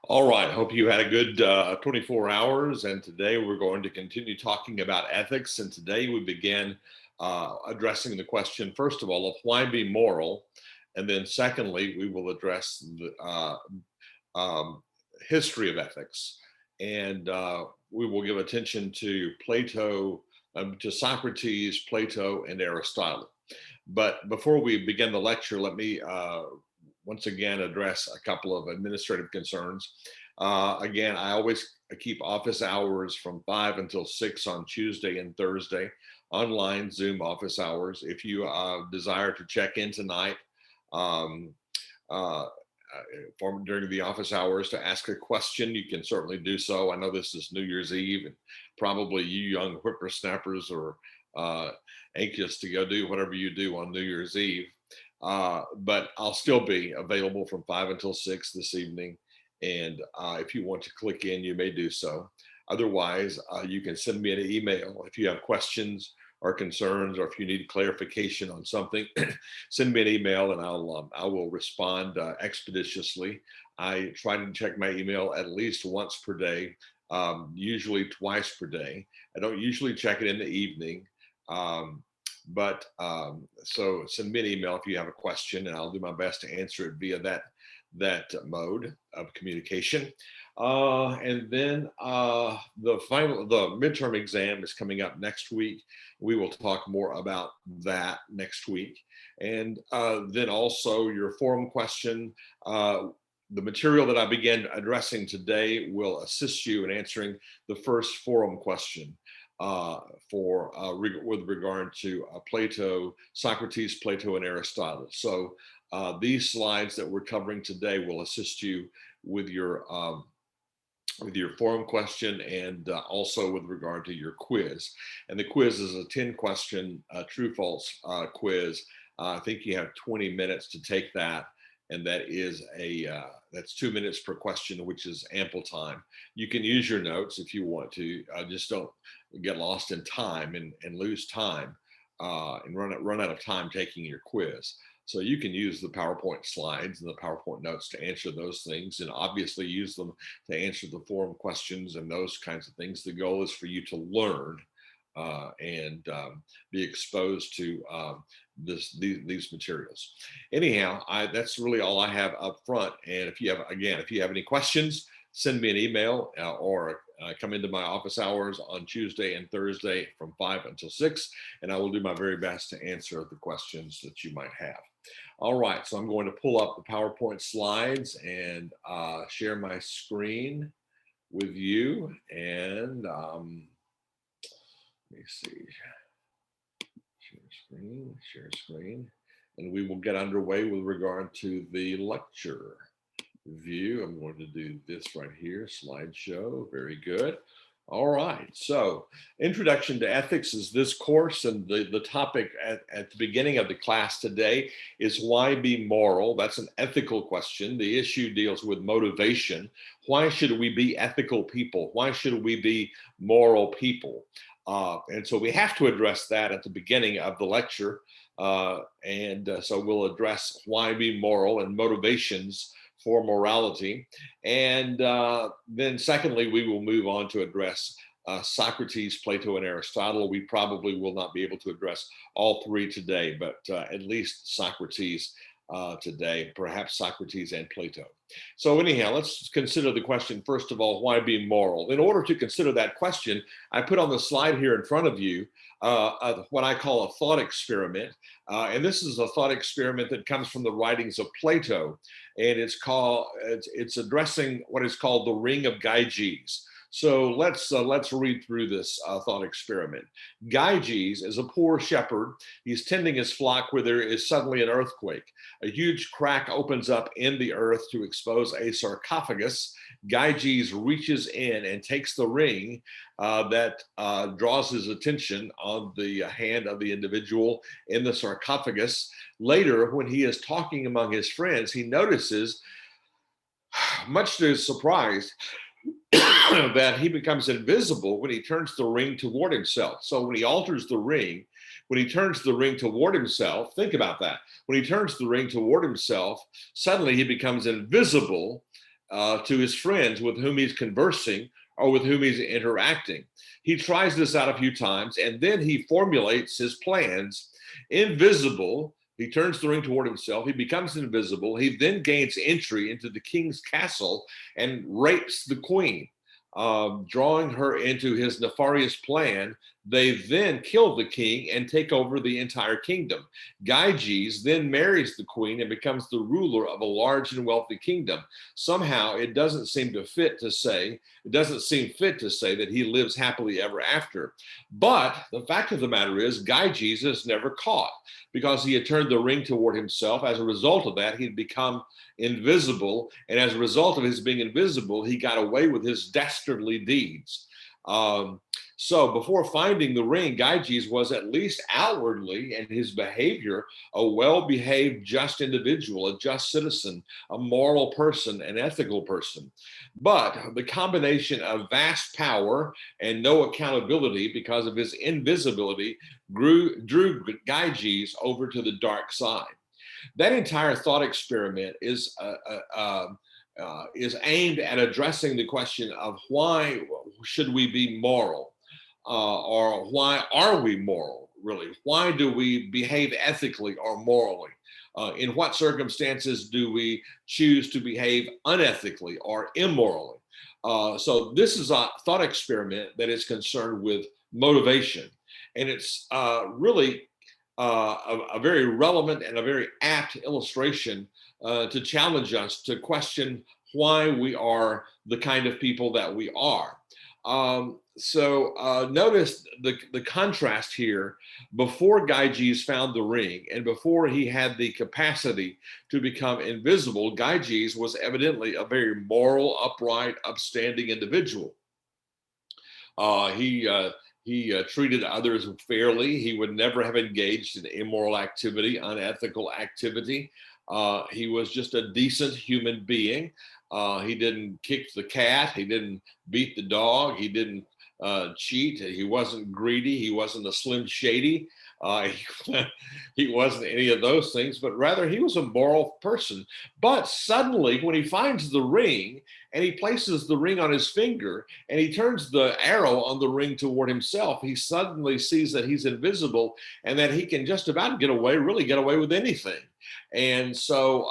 All right, hope you had a good 24 hours. And today we're going to continue talking about ethics. And today we begin addressing the question, first of all, of why be moral? And then secondly, we will address the um, history of ethics. And we will give attention to Plato, to Socrates, Plato, and Aristotle. But before we begin the lecture, let me once again address a couple of administrative concerns. Again, I always keep office hours from 5 until 6 on Tuesday and Thursday, online Zoom office hours. If you desire to check in tonight, um, uh, during the office hours to ask a question, you can certainly do so. I know this is New Year's Eve, and probably you young whippersnappers are uh, anxious to go do whatever you do on New Year's Eve. But I'll still be available from 5 until 6 this evening. And if you want to click in, you may do so. Otherwise, you can send me an email if you have questions or concerns, or if you need clarification on something, send me an email and I will respond expeditiously. I try to check my email at least once per day, usually twice per day. I don't usually check it in the evening. So send me an email if you have a question, and I'll do my best to answer it via that mode of communication. And then the midterm exam is coming up next week. We will talk more about that next week. And then also your forum question. The material that I began addressing today will assist you in answering the first forum question with regard to Plato, Socrates, Plato, and Aristotle. So these slides that we're covering today will assist you with your forum question, and also with regard to your quiz. And the quiz is a 10-question true-false quiz. I think you have 20 minutes to take that, and that is that's 2 minutes per question, which is ample time. You can use your notes if you want to. Just don't get lost in time and lose time and run out of time taking your quiz. So you can use the PowerPoint slides and the PowerPoint notes to answer those things, and obviously use them to answer the forum questions and those kinds of things. The goal is for you to learn and be exposed to these materials. Anyhow, that's really all I have up front. And if you have any questions, send me an email or come into my office hours on Tuesday and Thursday from 5 until 6, and I will do my very best to answer the questions that you might have. All right, so I'm going to pull up the PowerPoint slides and share my screen with you. And let me see, share screen, and we will get underway with regard to the lecture view. I'm going to do this right here, slideshow. Very good. All right, so Introduction to Ethics is this course, and the topic at the beginning of the class today is why be moral? That's an ethical question. The issue deals with motivation. Why should we be ethical people? Why should we be moral people? And so we have to address that at the beginning of the lecture. So we'll address why be moral and motivations for morality. And then secondly, we will move on to address Socrates, Plato, and Aristotle. We probably will not be able to address all three today, but at least Socrates today, perhaps Socrates and Plato. So anyhow, let's consider the question, first of all, why be moral? In order to consider that question, I put on the slide here in front of you what I call a thought experiment. And this is a thought experiment that comes from the writings of Plato. And it's addressing what is called the Ring of Gyges. So let's read through this thought experiment. Gyges is a poor shepherd. He's tending his flock where there is suddenly an earthquake. A huge crack opens up in the earth to expose a sarcophagus. Gyges reaches in and takes the ring that draws his attention on the hand of the individual in the sarcophagus. Later, when he is talking among his friends, he notices, much to his surprise, that he becomes invisible when he turns the ring toward himself. So when he alters the ring, when he turns the ring toward himself, think about that. When he turns the ring toward himself, suddenly he becomes invisible to his friends with whom he's conversing or with whom he's interacting. He tries this out a few times, and then he formulates his plans. Invisible, he turns the ring toward himself. He becomes invisible. He then gains entry into the king's castle and rapes the queen, drawing her into his nefarious plan. They then kill the king and take over the entire kingdom. Gyges then marries the queen and becomes the ruler of a large and wealthy kingdom. Somehow it doesn't seem fit to say that he lives happily ever after. But the fact of the matter is, Gyges is never caught because he had turned the ring toward himself. As a result of that, he'd become invisible. And as a result of his being invisible, he got away with his dastardly deeds. So before finding the ring, Gyges was, at least outwardly in his behavior, a well-behaved, just individual, a just citizen, a moral person, an ethical person. But the combination of vast power and no accountability because of his invisibility drew Gyges over to the dark side. That entire thought experiment is aimed at addressing the question of why should we be moral, or why are we moral, really? Why do we behave ethically or morally? In what circumstances do we choose to behave unethically or immorally? So this is a thought experiment that is concerned with motivation. And it's really a very relevant and a very apt illustration to challenge us to question why we are the kind of people that we are. So notice the contrast here. Before Gyges found the ring and before he had the capacity to become invisible, Gyges was evidently a very moral, upright, upstanding individual. He treated others fairly. He would never have engaged in immoral activity, unethical activity. He was just a decent human being. He didn't kick the cat. He didn't beat the dog. He didn't cheat. He wasn't greedy. He wasn't a Slim Shady. He wasn't any of those things, but rather he was a moral person. But suddenly, when he finds the ring and he places the ring on his finger and he turns the arrow on the ring toward himself, he suddenly sees that he's invisible and that he can just about really get away with anything. And so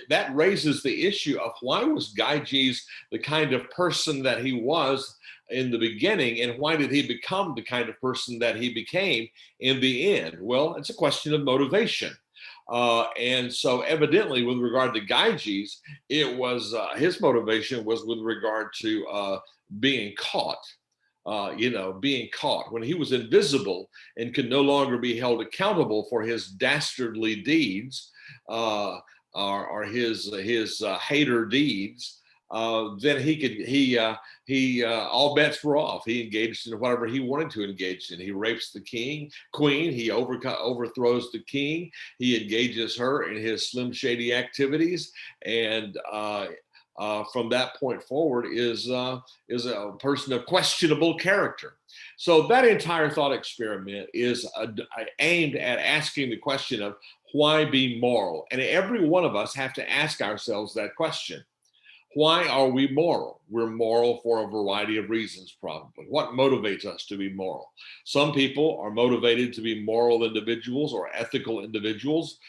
that raises the issue of why was Gyges the kind of person that he was in the beginning, and why did he become the kind of person that he became in the end? Well, it's a question of motivation. And so evidently with regard to Gyges, it was his motivation was with regard to being caught. Being caught when he was invisible and could no longer be held accountable for his dastardly deeds, or his hater deeds. Then he all bets were off. He engaged in whatever he wanted to engage in. He rapes the queen. He overthrows the king. He engages her in his Slim Shady activities, and from that point forward is a person of questionable character. So that entire thought experiment is aimed at asking the question of why be moral, and every one of us have to ask ourselves that question. Why are we moral? We're moral for a variety of reasons, probably. What motivates us to be moral? Some people are motivated to be moral individuals or ethical individuals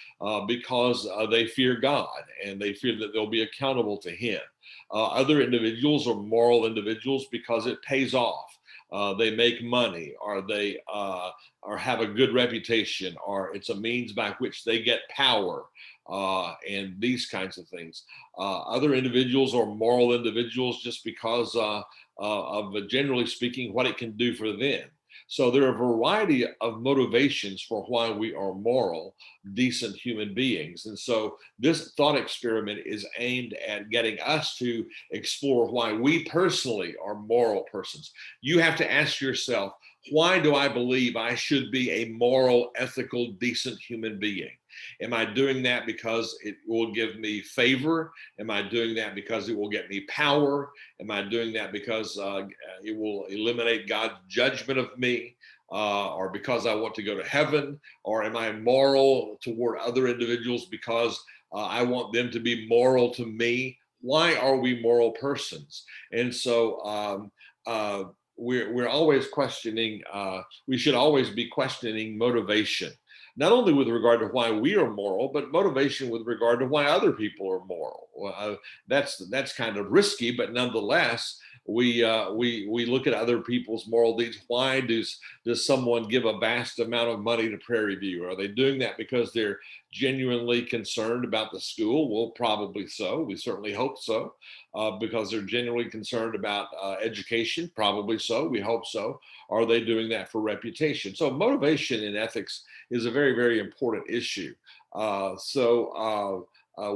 because they fear God and they fear that they'll be accountable to Him. Other individuals are moral individuals because it pays off. They make money, or they or have a good reputation, or it's a means by which they get power, and these kinds of things. Other individuals are moral individuals just because of generally speaking what it can do for them. So there are a variety of motivations for why we are moral, decent human beings. And so this thought experiment is aimed at getting us to explore why we personally are moral persons. You have to ask yourself, why do I believe I should be a moral, ethical, decent human being? Am I doing that because it will give me favor? Am I doing that because it will get me power? Am I doing that because it will eliminate God's judgment of me? Or because I want to go to heaven? Or am I moral toward other individuals because I want them to be moral to me? why are we moral persons? And so we're always questioning. We should always be questioning motivation, not only with regard to why we are moral, but motivation with regard to why other people are moral. Well, that's kind of risky, but nonetheless, we look at other people's moral deeds. Why does someone give a vast amount of money to Prairie View? Are they doing that because they're genuinely concerned about the school? Well, probably so. We certainly hope so. Because they're genuinely concerned about education? Probably so. We hope so. Are they doing that for reputation? So motivation in ethics is a very, very important issue.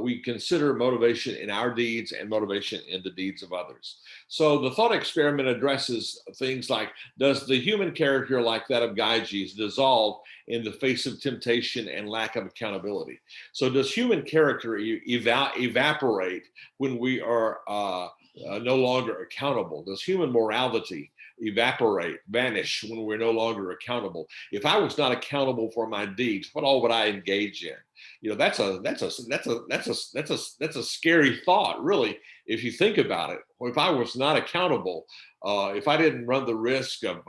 We consider motivation in our deeds and motivation in the deeds of others. So the thought experiment addresses things like, does the human character like that of Gyges dissolve in the face of temptation and lack of accountability? So does human character evaporate when we are no longer accountable? Does human morality evaporate, vanish when we're no longer accountable? If I was not accountable for my deeds, what all would I engage in? You know, that's a scary thought, really, if you think about it. If I was not accountable, if I didn't run the risk of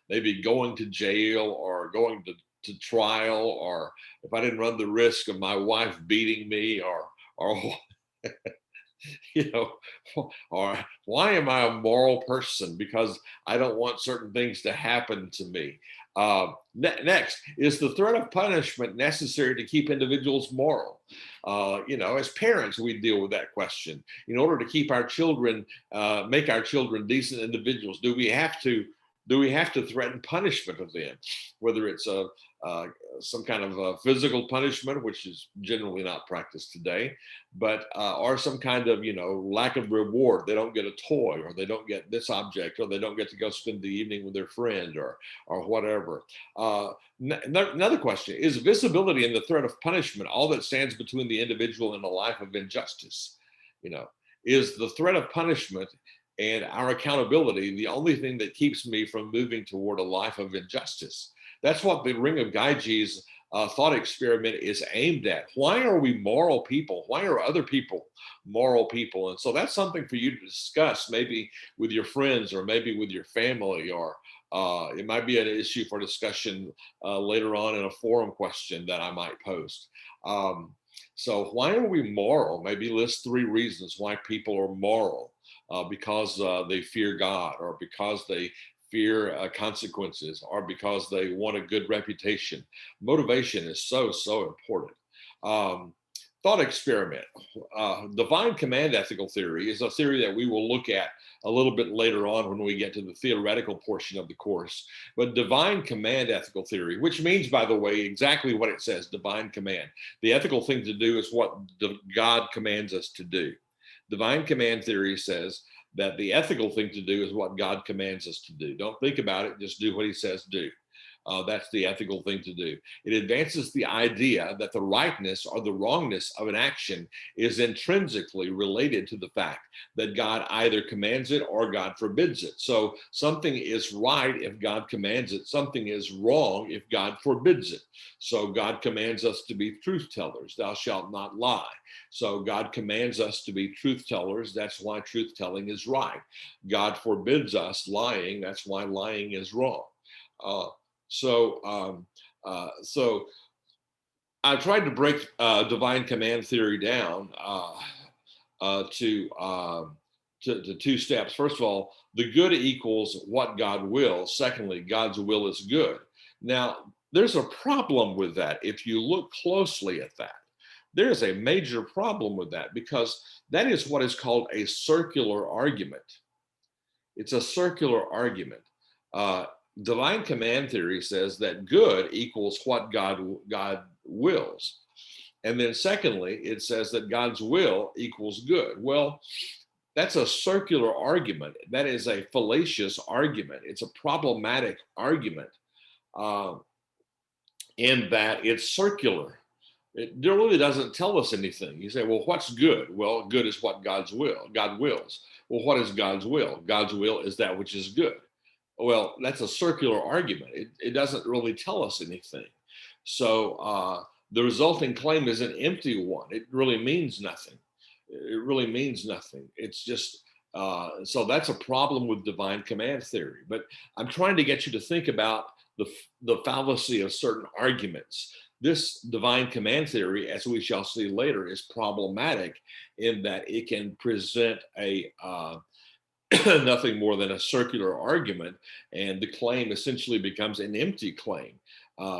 maybe going to jail or going to trial, or if I didn't run the risk of my wife beating me, or you know, or why am I a moral person? Because I don't want certain things to happen to me. Next, is the threat of punishment necessary to keep individuals moral? As parents, we deal with that question. In order to keep our children, make our children decent individuals, do we have to threaten punishment of them, whether it's uh, some kind of physical punishment, which is generally not practiced today, but or some kind of lack of reward. They don't get a toy, or they don't get this object, or they don't get to go spend the evening with their friend, or whatever. Another question is visibility and the threat of punishment all that stands between the individual and a life of injustice. You know, is the threat of punishment and our accountability the only thing that keeps me from moving toward a life of injustice? That's what the Ring of Gyges thought experiment is aimed at. Why are we moral people? Why are other people moral people? And so that's something for you to discuss, maybe with your friends, or maybe with your family, or it might be an issue for discussion later on in a forum question that I might post. So why are we moral? Maybe list 3 reasons why people are moral. Because they fear God, or because they fear consequences, or because they want a good reputation. Motivation is so, so important. Um, Thought experiment. Divine command ethical theory is a theory that we will look at a little bit later on when we get to the theoretical portion of the course. But divine command ethical theory, which means, by the way, exactly what it says, divine command. The ethical thing to do is what God commands us to do. Divine command theory says that the ethical thing to do is what God commands us to do. Don't think about it, just do what he says do. That's the ethical thing to do. It advances the idea that the rightness or the wrongness of an action is intrinsically related to the fact that God either commands it or God forbids it. So something is right if God commands it, something is wrong if God forbids it. So God commands us to be truth tellers. Thou shalt not lie. So God commands us to be truth tellers. That's why truth telling is right. God forbids us lying. That's why lying is wrong. Uh, so I tried to break divine command theory down to 2 steps. First of all, the good equals what God wills. Secondly, God's will is good. Now, there's a problem with that. If you look closely at that, there is a major problem with that, because that is what is called a circular argument. It's a circular argument. Uh, Divine command theory says that good equals what God wills. And then secondly, it says that God's will equals good. Well, that's a circular argument. That is a fallacious argument. It's a problematic argument uh, in that it's circular. It really doesn't tell us anything. You say, well, what's good? Well, good is what God wills. Well, what is God's will? God's will is that which is good. Well, that's a circular argument. It doesn't really tell us anything. So the resulting claim is an empty one. It really means nothing. it really means nothing. It's just, so that's a problem with divine command theory. But I'm trying to get you to think about the fallacy of certain arguments. This divine command theory, as we shall see later, is problematic in that it can present a nothing more than a circular argument, and the claim essentially becomes an empty claim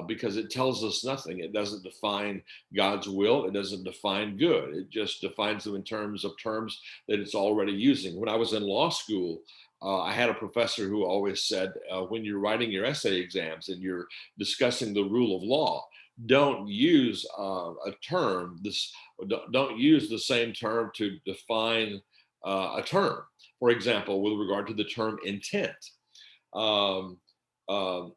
because it tells us nothing. It doesn't define God's will. It doesn't define good. It just defines them in terms that it's already using. When I was in law school, I had a professor who always said, when you're writing your essay exams and you're discussing the rule of law, don't use a term. Don't use the same term to define a term. For example, with regard to the term intent, um, um,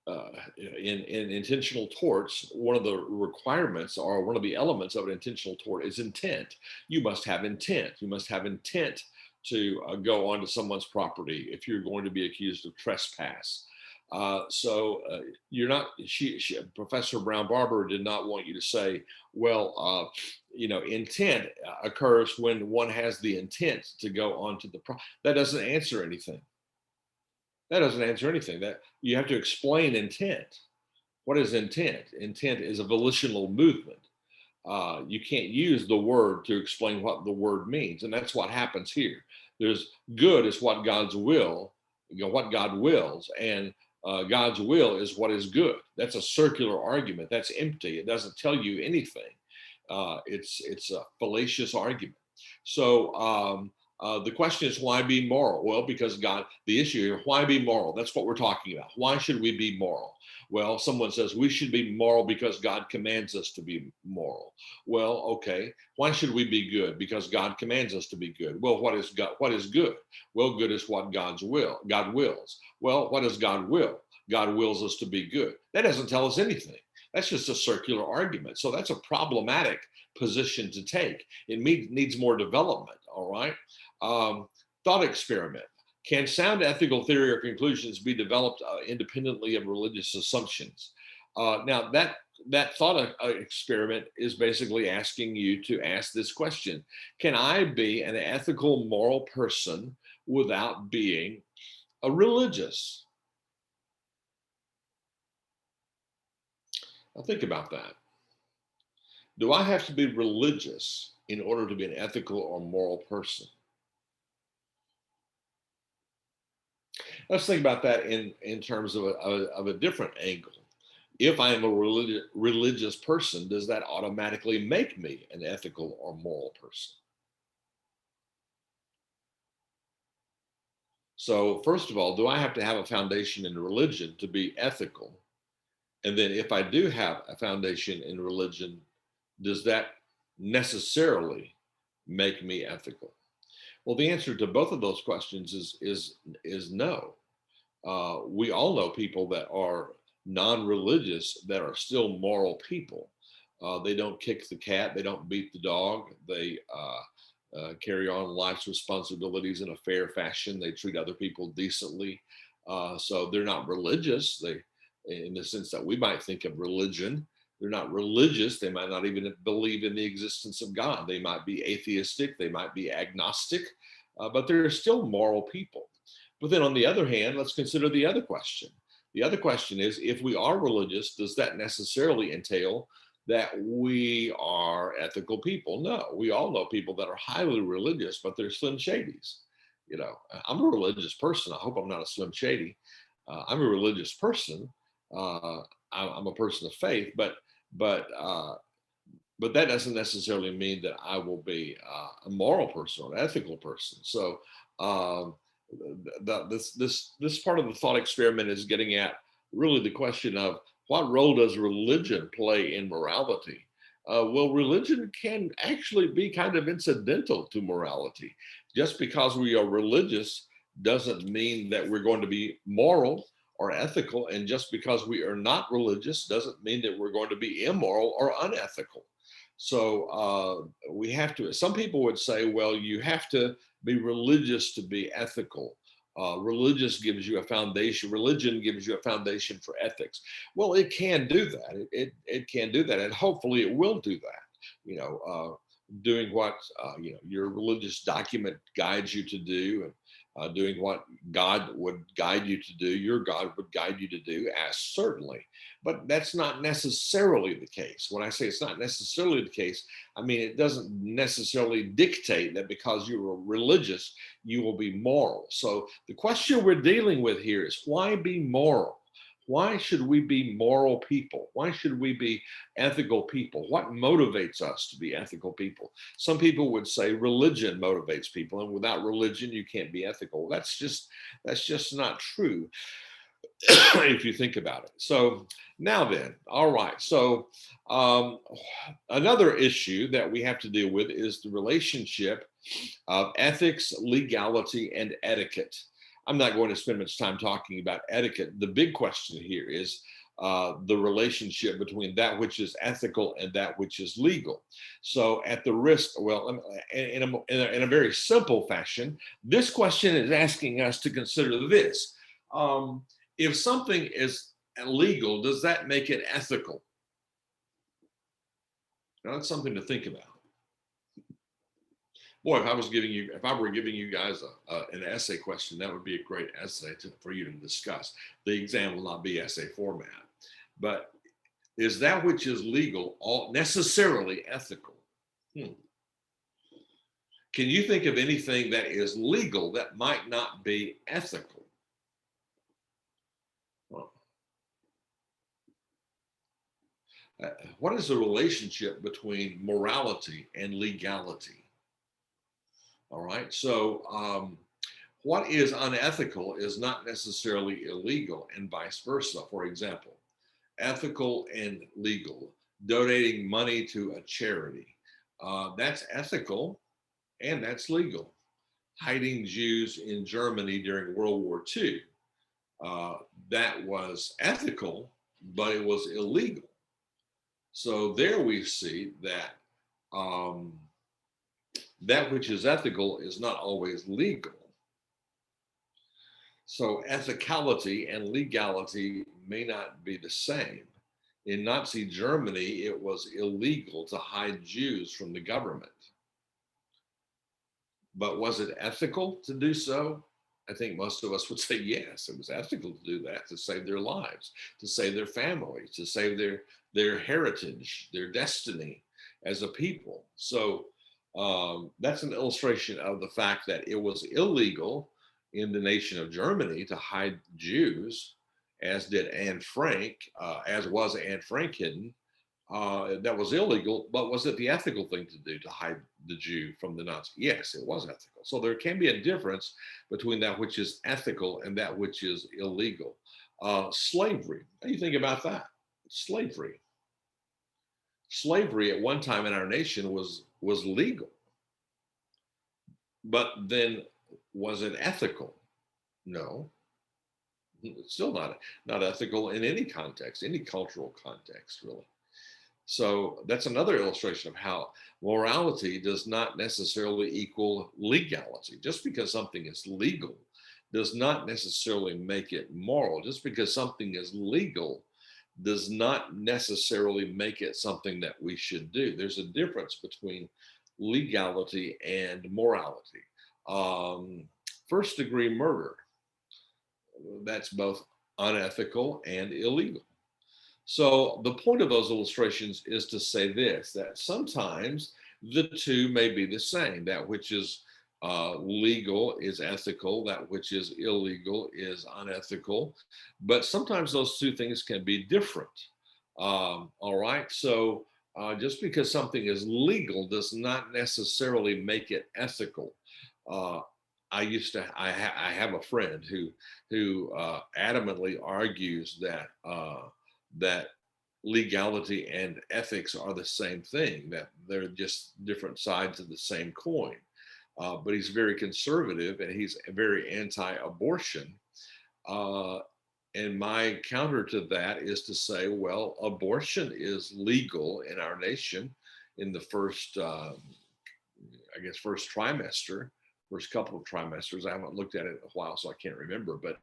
in intentional torts, one of the requirements or one of the elements of an intentional tort is intent. You must have intent. You must have intent to go onto someone's property if you're going to be accused of trespass. So you're not. Professor Brown Barber did not want you to say, well, intent occurs when one has the intent to go onto the property. That doesn't answer anything. That doesn't answer anything. That you have to explain intent. What is intent? Intent is a volitional movement. You can't use the word to explain what the word means, and that's what happens here. There's good is what God's will, what God wills, and God's will is what is good. That's a circular argument. That's empty. It doesn't tell you anything. It's a fallacious argument. So the question is, why be moral? Well, because God, the issue here, why be moral? That's what we're talking about. Why should we be moral? Well, someone says we should be moral because God commands us to be moral. Well, okay. Why should we be good? Because God commands us to be good. Well, what is God? What is good? Well, good is what God wills. Well, what does God will? God wills us to be good. That doesn't tell us anything. That's just a circular argument. So that's a problematic position to take. It needs more development. All right. Thought experiment. Can sound ethical theory or conclusions be developed independently of religious assumptions? Now, that thought experiment is basically asking you to ask this question: can I be an ethical, moral person without being a religious? Now, think about that. Do I have to be religious in order to be an ethical or moral person? Let's think about that in terms of a different angle. If I am a religious person, does that automatically make me an ethical or moral person? So, first of all, do I have to have a foundation in religion to be ethical? And then, if I do have a foundation in religion, does that necessarily make me ethical? Well, the answer to both of those questions is no. We all know people that are non-religious that are still moral people. They don't kick the cat, they don't beat the dog, they carry on life's responsibilities in a fair fashion. They treat other people decently. So they're not religious. They, in the sense that we might think of religion, they're not religious. They might not even believe in the existence of God. They might be atheistic. They might be agnostic, but they're still moral people. But then on the other hand, let's consider the other question. The other question is, if we are religious, does that necessarily entail that we are ethical people? No, we all know people that are highly religious, but they're slim shadies. You know, I'm a religious person. I hope I'm not a slim shady. I'm a religious person. I'm a person of faith, but but that doesn't necessarily mean that I will be a moral person or an ethical person. So um, this part of the thought experiment is getting at really the question of what role does religion play in morality? Well, religion can actually be kind of incidental to morality. Just because we are religious doesn't mean that we're going to be moral or ethical, and just because we are not religious doesn't mean that we're going to be immoral or unethical. So we have to. Some people would say, well, you have to be religious to be ethical. Religious gives you a foundation. Religion gives you a foundation for ethics. Well, it can do that. It can do that, and hopefully, it will do that. You know, doing what your religious document guides you to do, and doing what God would guide you to do, your God would guide you to do, as certainly. But that's not necessarily the case. When I say it's not necessarily the case, I mean it doesn't necessarily dictate that because you are religious, you will be moral. So the question we're dealing with here is, why be moral? Why should we be moral people? Why should we be ethical people? What motivates us to be ethical people? Some people would say religion motivates people, and without religion, you can't be ethical. That's just not true if you think about it. So now then, all right. So another issue that we have to deal with is the relationship of ethics, legality, and etiquette. I'm not going to spend much time talking about etiquette. The big question here is the relationship between that which is ethical and that which is legal. So, at the risk, well, in a very simple fashion, this question is asking us to consider this. If something is illegal, does that make it ethical? Now, that's something to think about. Boy, if I were giving you guys an essay question, that would be a great essay for you to discuss. The exam will not be essay format, but is that which is legal all necessarily ethical? Can you think of anything that is legal that might not be ethical? Well, what is the relationship between morality and legality? All right. So, what is unethical is not necessarily illegal, and vice versa. For example, ethical and legal, donating money to a charity, that's ethical and that's legal. Hiding Jews in Germany during World War II, that was ethical, but it was illegal. So there we see that um, that which is ethical is not always legal. So ethicality and legality may not be the same. In Nazi Germany, it was illegal to hide Jews from the government. But was it ethical to do so? I think most of us would say yes, it was ethical to do that, to save their lives, to save their families, to save their heritage, their destiny as a people. So that's an illustration of the fact that it was illegal in the nation of Germany to hide Jews, as did Anne Frank, as was Anne Frank hidden. That was illegal, but was it the ethical thing to do to hide the Jew from the Nazis? Yes, it was ethical. So there can be a difference between that which is ethical and that which is illegal. Slavery. How do you think about that? Slavery. Slavery at one time in our nation was legal, but then was it ethical? No, it's still not ethical in any context, any cultural context, really. So that's another illustration of how morality does not necessarily equal legality. Just because something is legal does not necessarily make it moral. Just because something is legal does not necessarily make it something that we should do. There's a difference between legality and morality. Um, First degree murder, that's both unethical and illegal. So the point of those illustrations is to say this, that sometimes the two may be the same. That which is legal is ethical, that which is illegal is unethical, but sometimes those two things can be different. All right, so just because something is legal does not necessarily make it ethical. Uh, I have a friend who adamantly argues that legality and ethics are the same thing, that they're just different sides of the same coin. But he's very conservative and he's very anti-abortion. Uh, and my counter to that is to say, well, abortion is legal in our nation in the first, I guess, first trimester, first couple of trimesters. I haven't looked at it in a while, so I can't remember. But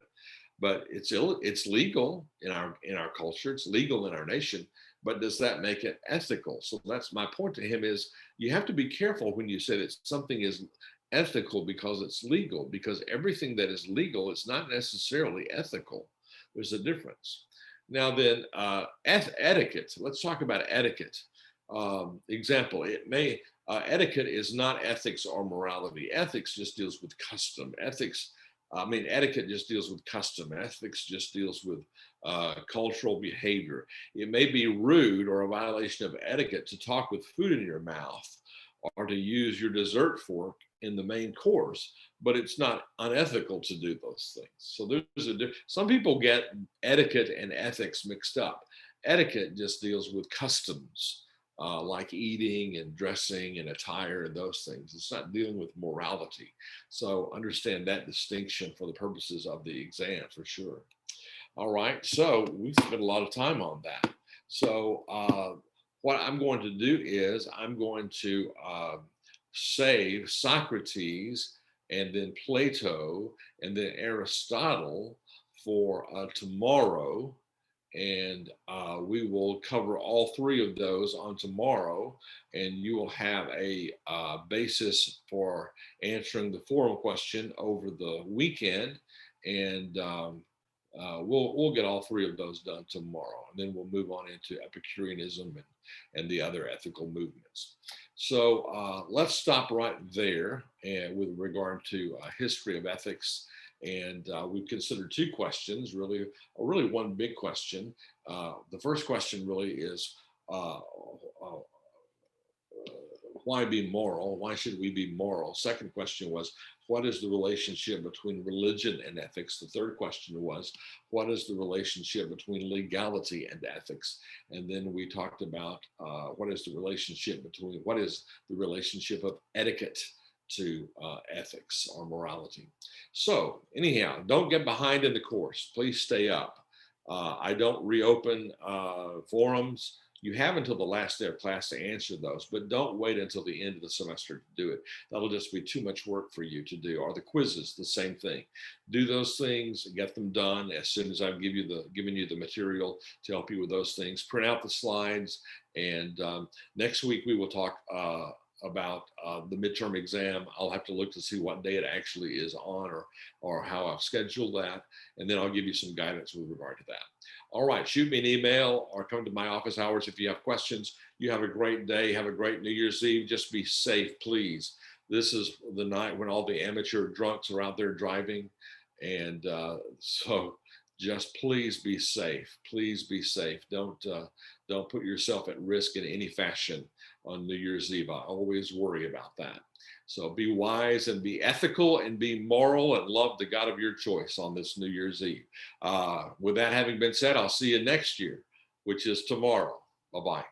but it's legal in our culture. It's legal in our nation, but does that make it ethical? So that's my point to him is you have to be careful when you say that something is ethical because it's legal, because everything that is legal is not necessarily ethical. There's a difference. Now then, etiquette. Let's talk about etiquette. Example, etiquette is not ethics or morality. Ethics just deals with custom. Etiquette just deals with custom. Ethics just deals with cultural behavior. It may be rude or a violation of etiquette to talk with food in your mouth or to use your dessert fork in the main course, but it's not unethical to do those things. So some people get etiquette and ethics mixed up. Etiquette just deals with customs, like eating and dressing and attire and those things. It's not dealing with morality. So understand that distinction for the purposes of the exam for sure. All right, so we spent a lot of time on that. So what I'm going to do is I'm going to save Socrates and then Plato and then Aristotle for tomorrow. And we will cover all three of those on tomorrow. And you will have a basis for answering the forum question over the weekend. And we'll get all three of those done tomorrow, and then we'll move on into Epicureanism and the other ethical movements. So let's stop right there, and with regard to history of ethics. And we've considered two questions, really one big question. The first question really is why be moral? Why should we be moral? Second question was, what is the relationship between religion and ethics? The third question was, what is the relationship between legality and ethics? And then we talked about what is the relationship of etiquette to ethics or morality. So anyhow, don't get behind in the course. Please stay up. I don't reopen forums. You have until the last day of class to answer those, but don't wait until the end of the semester to do it. That'll just be too much work for you to do. Or the quizzes, the same thing. Do those things, get them done as soon as I've given you the material to help you with those things. Print out the slides, and next week we will talk about the midterm exam. I'll have to look to see what day it actually is on, or how I've scheduled that, and then I'll give you some guidance with regard to that. All right, shoot me an email or come to my office hours if you have questions. You have a great day. Have a great New Year's Eve. Just be safe, please. This is the night when all the amateur drunks are out there driving. And so just please be safe. Please be safe. Don't put yourself at risk in any fashion on New Year's Eve. I always worry about that. So be wise and be ethical and be moral and love the God of your choice on this New Year's Eve. With that having been said, I'll see you next year, which is tomorrow. Bye-bye.